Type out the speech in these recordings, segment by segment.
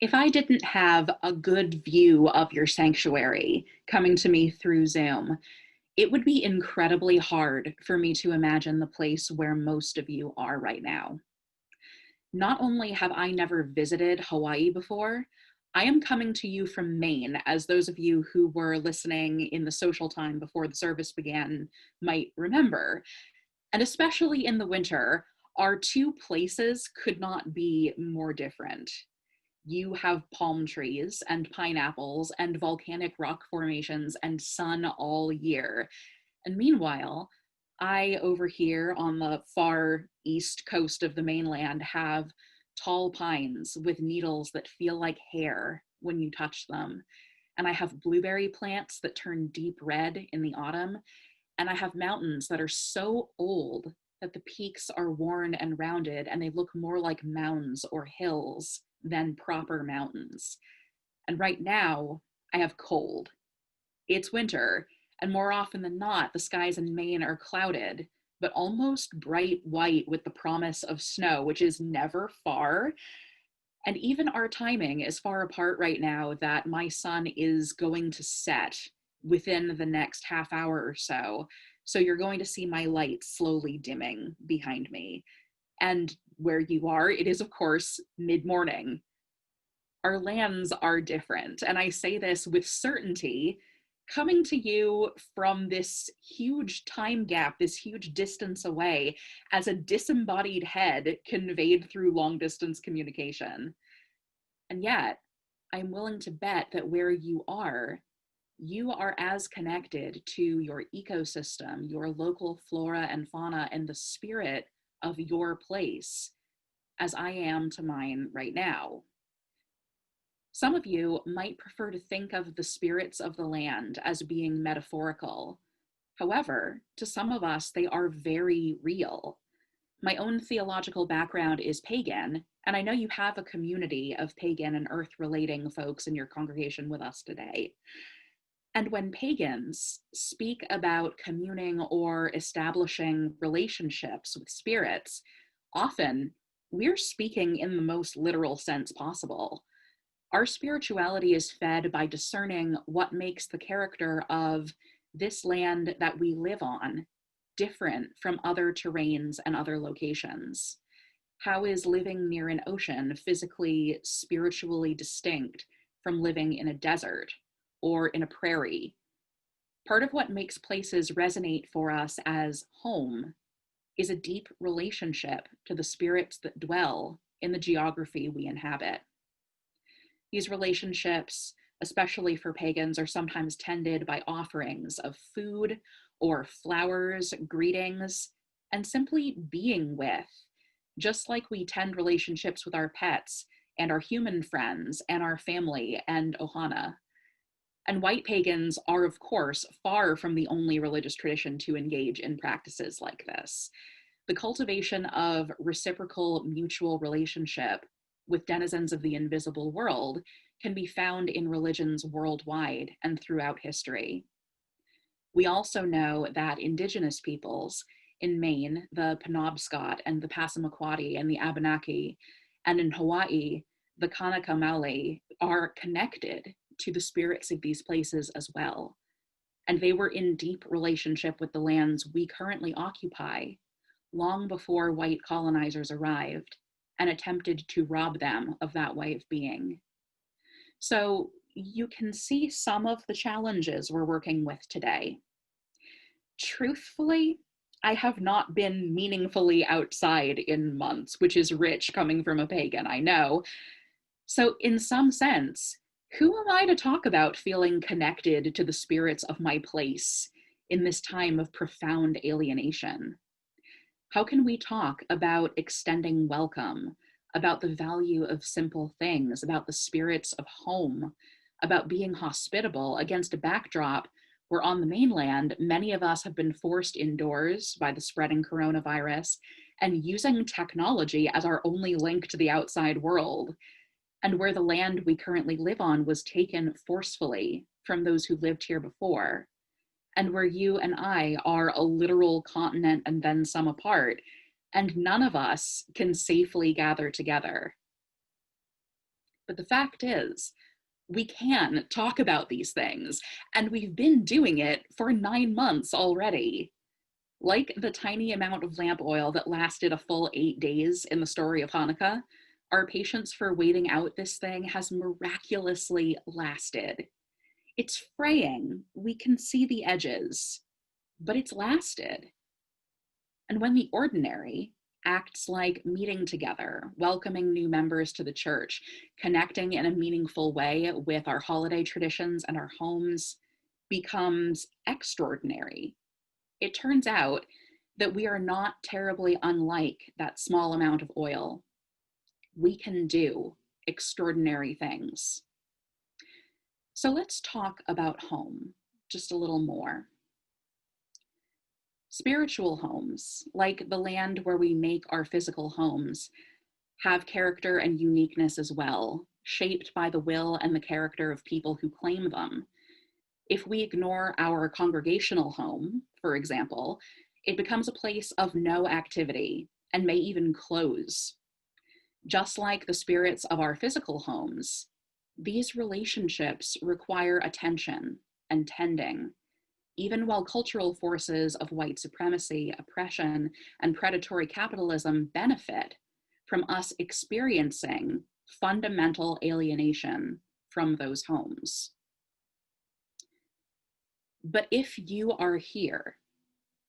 If I didn't have a good view of your sanctuary coming to me through Zoom, it would be incredibly hard for me to imagine the place where most of you are right now. Not only have I never visited Hawaii before, I am coming to you from Maine, as those of you who were listening in the social time before the service began might remember. And especially in the winter, our two places could not be more different. You have palm trees and pineapples and volcanic rock formations and sun all year. And meanwhile, I over here on the far east coast of the mainland have tall pines with needles that feel like hair when you touch them. And I have blueberry plants that turn deep red in the autumn. And I have mountains that are so old that the peaks are worn and rounded and they look more like mounds or hills than proper mountains. And right now, I have cold. It's winter, and more often than not, the skies in Maine are clouded, but almost bright white with the promise of snow, which is never far. And even our timing is far apart right now that my sun is going to set within the next half hour or so. So you're going to see my light slowly dimming behind me. And where you are, it is, of course, mid-morning. Our lands are different. And I say this with certainty, coming to you from this huge time gap, this huge distance away, as a disembodied head conveyed through long distance communication. And yet, I'm willing to bet that where you are as connected to your ecosystem, your local flora and fauna, and the spirit of your place as I am to mine right now. Some of you might prefer to think of the spirits of the land as being metaphorical. However, to some of us, they are very real. My own theological background is pagan, and I know you have a community of pagan and earth-relating folks in your congregation with us today. And when pagans speak about communing or establishing relationships with spirits, often we're speaking in the most literal sense possible. Our spirituality is fed by discerning what makes the character of this land that we live on different from other terrains and other locations. How is living near an ocean physically, spiritually distinct from living in a desert or in a prairie? Part of what makes places resonate for us as home is a deep relationship to the spirits that dwell in the geography we inhabit. These relationships, especially for pagans, are sometimes tended by offerings of food or flowers, greetings, and simply being with, just like we tend relationships with our pets and our human friends and our family and ohana. And white pagans are, of course, far from the only religious tradition to engage in practices like this. The cultivation of reciprocal mutual relationship with denizens of the invisible world can be found in religions worldwide and throughout history. We also know that indigenous peoples in Maine, the Penobscot and the Passamaquoddy and the Abenaki, and in Hawaii, the Kanaka Maoli, are connected to the spirits of these places as well. And they were in deep relationship with the lands we currently occupy long before white colonizers arrived and attempted to rob them of that way of being. So you can see some of the challenges we're working with today. Truthfully, I have not been meaningfully outside in months, which is rich coming from a pagan, I know. So in some sense, who am I to talk about feeling connected to the spirits of my place in this time of profound alienation? How can we talk about extending welcome, about the value of simple things, about the spirits of home, about being hospitable against a backdrop where on the mainland, many of us have been forced indoors by the spreading coronavirus and using technology as our only link to the outside world, and where the land we currently live on was taken forcefully from those who lived here before, and where you and I are a literal continent and then some apart, and none of us can safely gather together. But the fact is, we can talk about these things, and we've been doing it for 9 months already. Like the tiny amount of lamp oil that lasted a full 8 days in the story of Hanukkah, our patience for waiting out this thing has miraculously lasted. It's fraying, we can see the edges, but it's lasted. And when the ordinary acts like meeting together, welcoming new members to the church, connecting in a meaningful way with our holiday traditions and our homes, becomes extraordinary, it turns out that we are not terribly unlike that small amount of oil. We can do extraordinary things. So let's talk about home just a little more. Spiritual homes, like the land where we make our physical homes, have character and uniqueness as well, shaped by the will and the character of people who claim them. If we ignore our congregational home, for example, it becomes a place of no activity and may even close. Just like the spirits of our physical homes, these relationships require attention and tending, even while cultural forces of white supremacy, oppression, and predatory capitalism benefit from us experiencing fundamental alienation from those homes. But if you are here,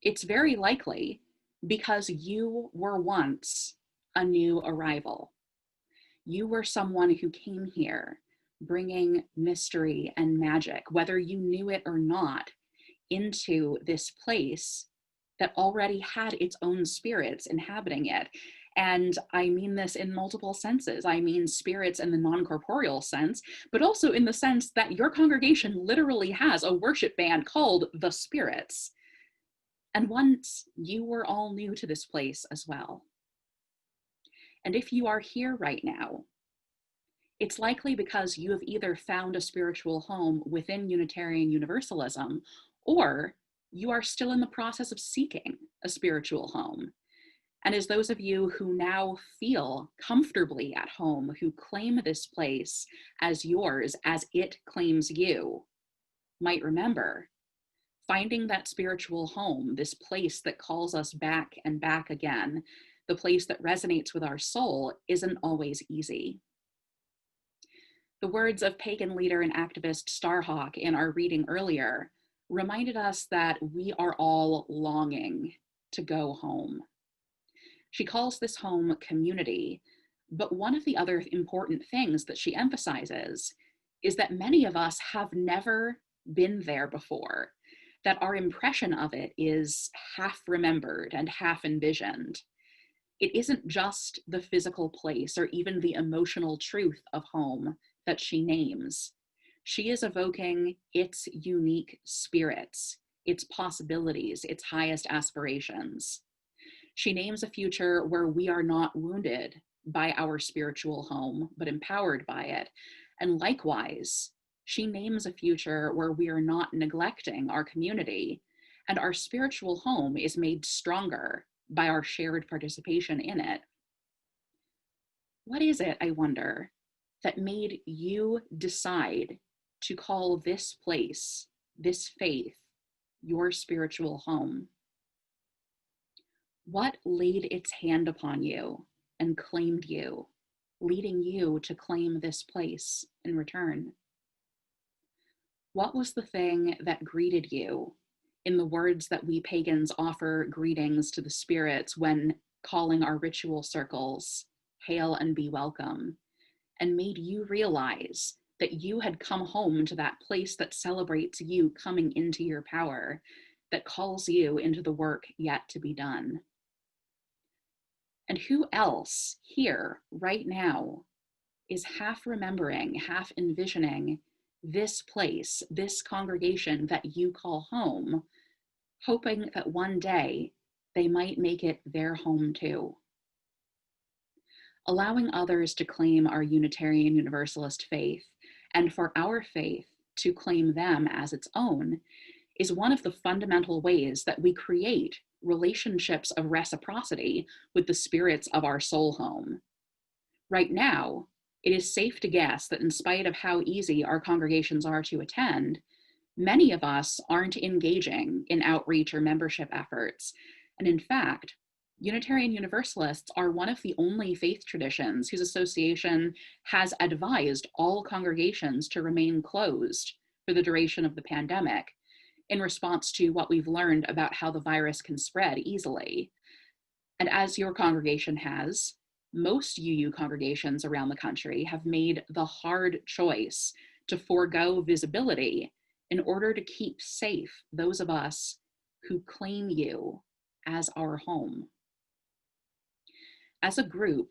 it's very likely because you were once a new arrival. You were someone who came here bringing mystery and magic, whether you knew it or not, into this place that already had its own spirits inhabiting it. And I mean this in multiple senses. I mean spirits in the non-corporeal sense, but also in the sense that your congregation literally has a worship band called the Spirits. And once you were all new to this place as well. And if you are here right now, it's likely because you have either found a spiritual home within Unitarian Universalism, or you are still in the process of seeking a spiritual home. And as those of you who now feel comfortably at home, who claim this place as yours, as it claims you, might remember, finding that spiritual home, this place that calls us back and back again, the place that resonates with our soul, isn't always easy. The words of pagan leader and activist Starhawk in our reading earlier reminded us that we are all longing to go home. She calls this home community, but one of the other important things that she emphasizes is that many of us have never been there before, that our impression of it is half remembered and half envisioned. It isn't just the physical place or even the emotional truth of home that she names. She is evoking its unique spirits, its possibilities, its highest aspirations. She names a future where we are not wounded by our spiritual home, but empowered by it. And likewise, she names a future where we are not neglecting our community, and our spiritual home is made stronger by our shared participation in it. What is it, I wonder, that made you decide to call this place, this faith, your spiritual home? What laid its hand upon you and claimed you, leading you to claim this place in return? What was the thing that greeted you, in the words that we pagans offer greetings to the spirits when calling our ritual circles, hail and be welcome, and made you realize that you had come home to that place that celebrates you coming into your power, that calls you into the work yet to be done? And who else here right now is half remembering, half envisioning this place, this congregation that you call home, hoping that one day they might make it their home too? Allowing others to claim our Unitarian Universalist faith, and for our faith to claim them as its own, is one of the fundamental ways that we create relationships of reciprocity with the spirits of our soul home. Right now, It is safe to guess that in spite of how easy our congregations are to attend, many of us aren't engaging in outreach or membership efforts. And in fact, Unitarian Universalists are one of the only faith traditions whose association has advised all congregations to remain closed for the duration of the pandemic in response to what we've learned about how the virus can spread easily. And as your congregation has, most UU congregations around the country have made the hard choice to forego visibility in order to keep safe those of us who claim you as our home. As a group,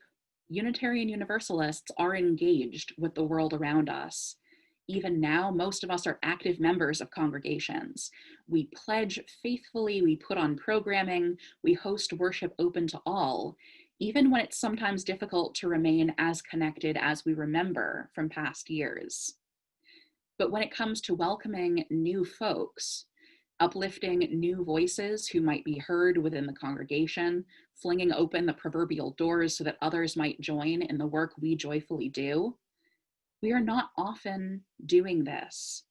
Unitarian Universalists are engaged with the world around us. Even now, most of us are active members of congregations. We pledge faithfully, we put on programming, we host worship open to all, even when it's sometimes difficult to remain as connected as we remember from past years. But when it comes to welcoming new folks, uplifting new voices who might be heard within the congregation, flinging open the proverbial doors so that others might join in the work we joyfully do, we are not often doing this.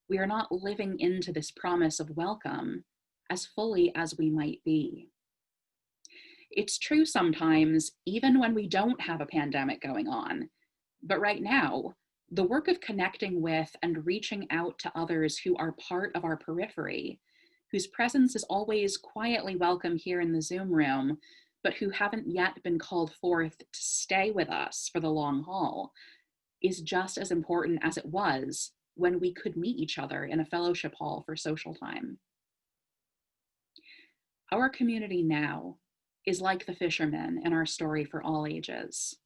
We are not living into this promise of welcome as fully as we might be. It's true sometimes, even when we don't have a pandemic going on. But right now, the work of connecting with and reaching out to others who are part of our periphery, whose presence is always quietly welcome here in the Zoom room, but who haven't yet been called forth to stay with us for the long haul, is just as important as it was when we could meet each other in a fellowship hall for social time. Our community now is like the fishermen in our story for all ages.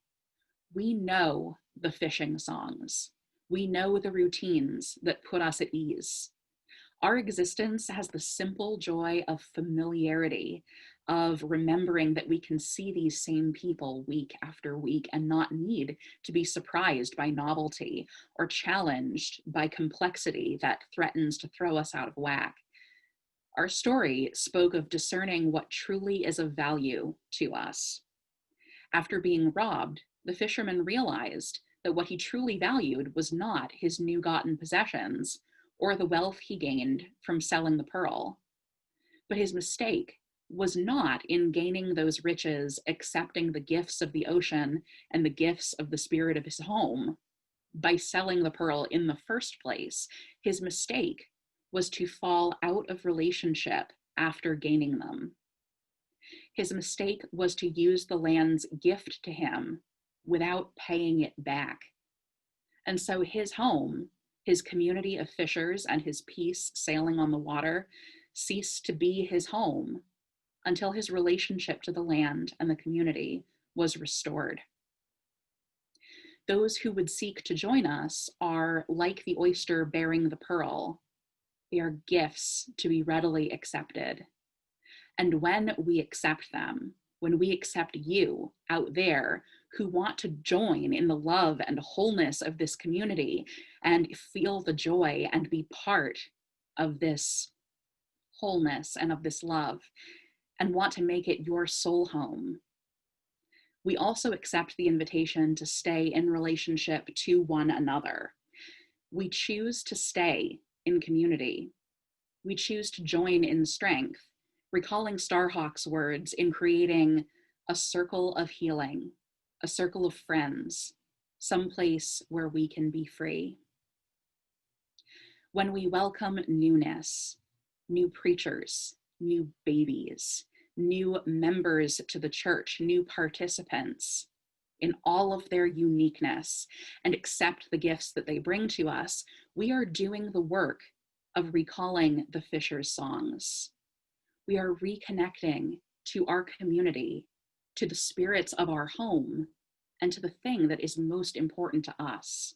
We know the fishing songs. We know the routines that put us at ease. Our existence has the simple joy of familiarity, of remembering that we can see these same people week after week and not need to be surprised by novelty or challenged by complexity that threatens to throw us out of whack. Our story spoke of discerning what truly is of value to us. After being robbed, the fisherman realized that what he truly valued was not his new-gotten possessions or the wealth he gained from selling the pearl. But his mistake was not in gaining those riches, accepting the gifts of the ocean and the gifts of the spirit of his home by selling the pearl in the first place. His mistake was to fall out of relationship after gaining them. His mistake was to use the land's gift to him without paying it back. And so his home, his community of fishers, and his peace sailing on the water ceased to be his home until his relationship to the land and the community was restored. Those who would seek to join us are like the oyster bearing the pearl. They are gifts to be readily accepted. And when we accept them, when we accept you out there who want to join in the love and wholeness of this community and feel the joy and be part of this wholeness and of this love and want to make it your soul home, we also accept the invitation to stay in relationship to one another. We choose to stay in community. We choose to join in strength, recalling Starhawk's words in creating a circle of healing, a circle of friends, someplace where we can be free. When we welcome newness, new preachers, new babies, new members to the church, new participants in all of their uniqueness, and accept the gifts that they bring to us, we are doing the work of recalling the Fisher's songs. We are reconnecting to our community, to the spirits of our home, and to the thing that is most important to us.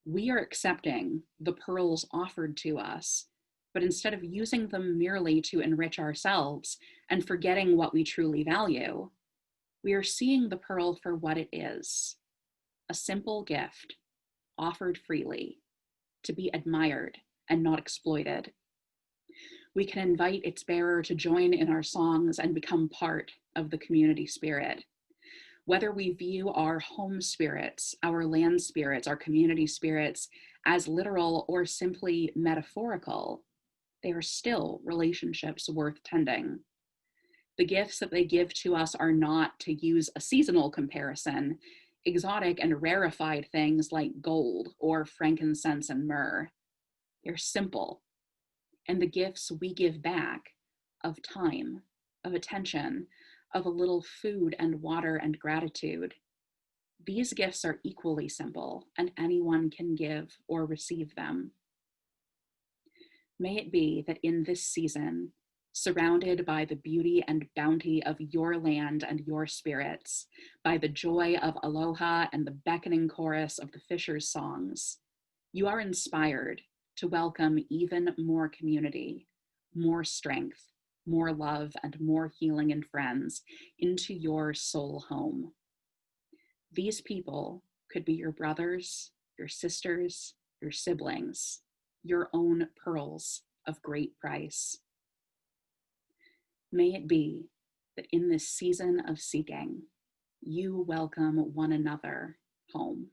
We are accepting the pearls offered to us, but instead of using them merely to enrich ourselves and forgetting what we truly value, we are seeing the pearl for what it is, a simple gift offered freely to be admired and not exploited. We can invite its bearer to join in our songs and become part of the community spirit. Whether we view our home spirits, our land spirits, our community spirits as literal or simply metaphorical, they are still relationships worth tending. The gifts that they give to us are not, to use a seasonal comparison, exotic and rarefied things like gold or frankincense and myrrh. They're simple. And the gifts we give back of time, of attention, of a little food and water and gratitude, these gifts are equally simple, and anyone can give or receive them. May it be that in this season, surrounded by the beauty and bounty of your land and your spirits, by the joy of aloha and the beckoning chorus of the fishers' songs, you are inspired to welcome even more community, more strength, more love, and more healing and friends into your soul home. These people could be your brothers, your sisters, your siblings, your own pearls of great price. May it be that in this season of seeking, you welcome one another home.